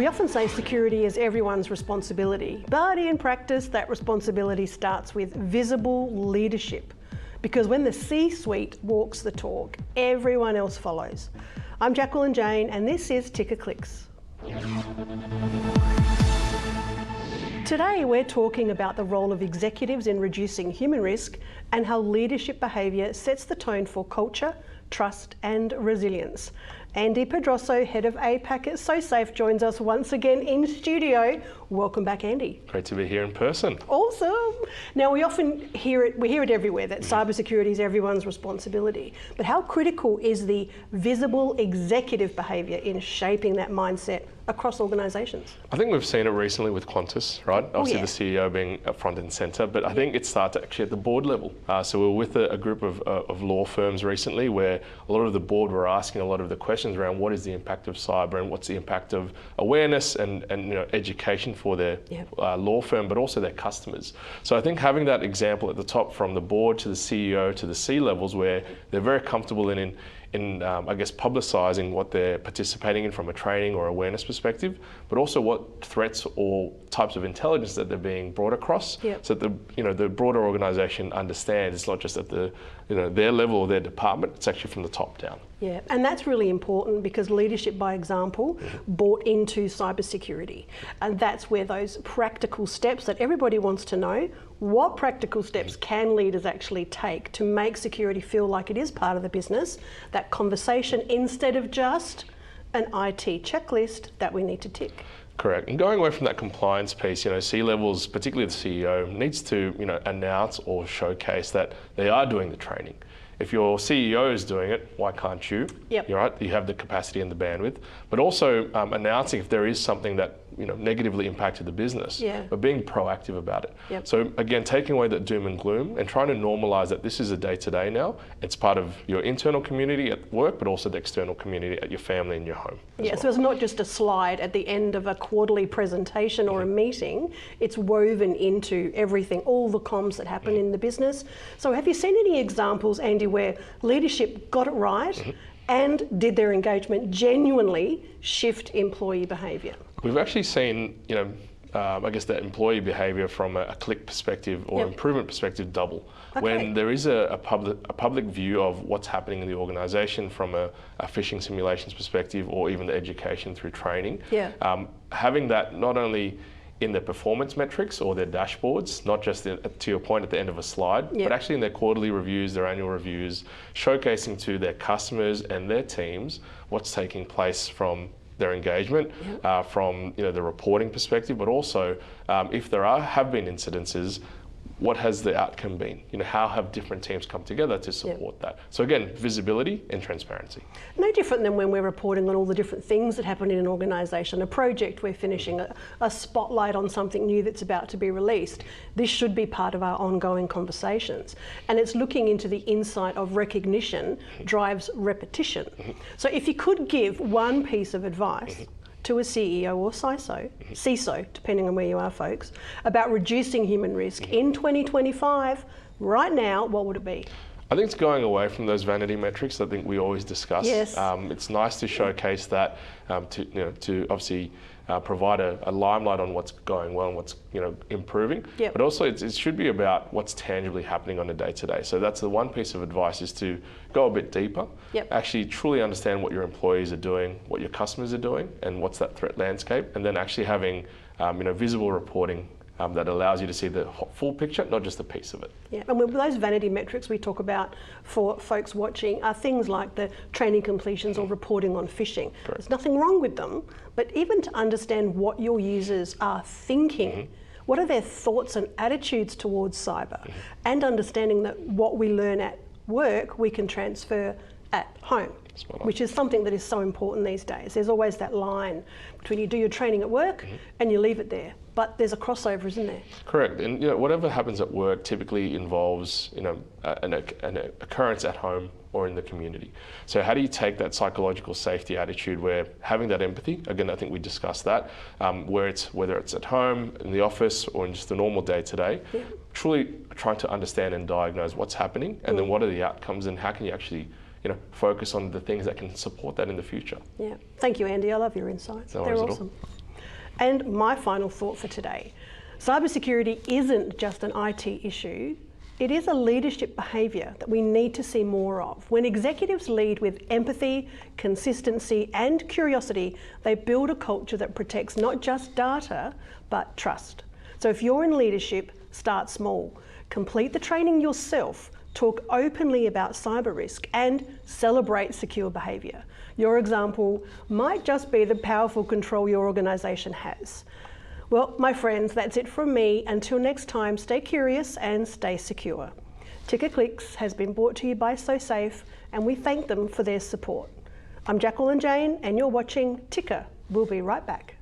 We often say security is everyone's responsibility, but in practice that responsibility starts with visible leadership. Because when the C-suite walks the talk, everyone else follows. I'm Jacqueline Jayne and this is Ticker Clicks. Today we're talking about the role of executives in reducing human risk and how leadership behaviour sets the tone for culture, trust and resilience. Andrew Pedroso, Head of APAC at SoSafe, joins us once again in studio. Welcome back, Andy. Great to be here in person. Awesome. Now we often hear it, we hear it everywhere, that cybersecurity is everyone's responsibility. But how critical is the visible executive behaviour in shaping that mindset across organisations? I think we've seen it recently with Qantas, right? Obviously the CEO being up front and centre, but I think it starts actually at the board level. So we were with a group of law firms recently where a lot of the board were asking a lot of the questions around what is the impact of cyber and what's the impact of awareness and education for their law firm, but also their customers. So I think having that example at the top from the board to the CEO to the C levels where they're very comfortable in I guess publicising what they're participating in from a training or awareness perspective, but also what threats or types of intelligence that they're being brought across, so that the broader organisation understands it's not just at the their level or their department, it's actually from the top down. Yeah, and that's really important because leadership by example bought into cybersecurity. And that's where those practical steps that everybody wants to know, what practical steps can leaders actually take to make security feel like it is part of the business, that conversation instead of just an IT checklist that we need to tick. Correct. And going away from that compliance piece, C-levels, particularly the CEO, needs to announce or showcase that they are doing the training. If your CEO is doing it, why can't you? You're right, you have the capacity and the bandwidth, but also announcing if there is something that negatively impacted the business, but being proactive about it. So again, taking away that doom and gloom and trying to normalise that this is a day-to-day now. It's part of your internal community at work, but also the external community at your family and your home. So it's not just a slide at the end of a quarterly presentation or a meeting, it's woven into everything, all the comms that happen in the business. So have you seen any examples, Andy, where leadership got it right and did their engagement genuinely shift employee behaviour? We've actually seen, I guess that employee behaviour from a click perspective or improvement perspective double. When there is a public view of what's happening in the organisation from a phishing simulations perspective or even the education through training, having that not only in their performance metrics or their dashboards, not just to your point at the end of a slide, but actually in their quarterly reviews, their annual reviews, showcasing to their customers and their teams what's taking place from their engagement, from the reporting perspective, but also if there have been incidences, what has the outcome been? How have different teams come together to support that? So again, visibility and transparency. No different than when we're reporting on all the different things that happen in an organisation, a project we're finishing, a spotlight on something new that's about to be released. This should be part of our ongoing conversations. And it's looking into the insight of recognition drives repetition. So if you could give one piece of advice to a CEO or CISO, depending on where you are, folks, about reducing human risk in 2025, right now, what would it be? I think it's going away from those vanity metrics I think we always discuss. It's nice to showcase that, to obviously provide a limelight on what's going well and what's improving, but also it should be about what's tangibly happening on a day-to-day. So that's the one piece of advice, is to go a bit deeper, actually truly understand what your employees are doing, what your customers are doing, and what's that threat landscape, and then actually having visible reporting that allows you to see the full picture, not just a piece of it. And with those vanity metrics we talk about for folks watching are things like the training completions or reporting on phishing. There's nothing wrong with them, but even to understand what your users are thinking, what are their thoughts and attitudes towards cyber, and understanding that what we learn at work we can transfer at home, which is something that is so important these days. There's always that line between you do your training at work and you leave it there. But there's a crossover, isn't there? Correct, and whatever happens at work typically involves an occurrence at home or in the community. So how do you take that psychological safety attitude where having that empathy, again I think we discussed that, whether it's at home, in the office or in just the normal day-to-day, truly trying to understand and diagnose what's happening and then what are the outcomes and how can you actually focus on the things that can support that in the future. Thank you, Andy. I love your insights. They're awesome. And my final thought for today, cybersecurity isn't just an IT issue, it is a leadership behaviour that we need to see more of. When executives lead with empathy, consistency and curiosity, they build a culture that protects not just data, but trust. So if you're in leadership, start small. Complete the training yourself, talk openly about cyber risk and celebrate secure behaviour. Your example might just be the powerful control your organisation has. Well, my friends, that's it from me. Until next time, stay curious and stay secure. Ticker Clicks has been brought to you by SoSafe, and we thank them for their support. I'm Jacqueline Jayne, and you're watching Ticker. We'll be right back.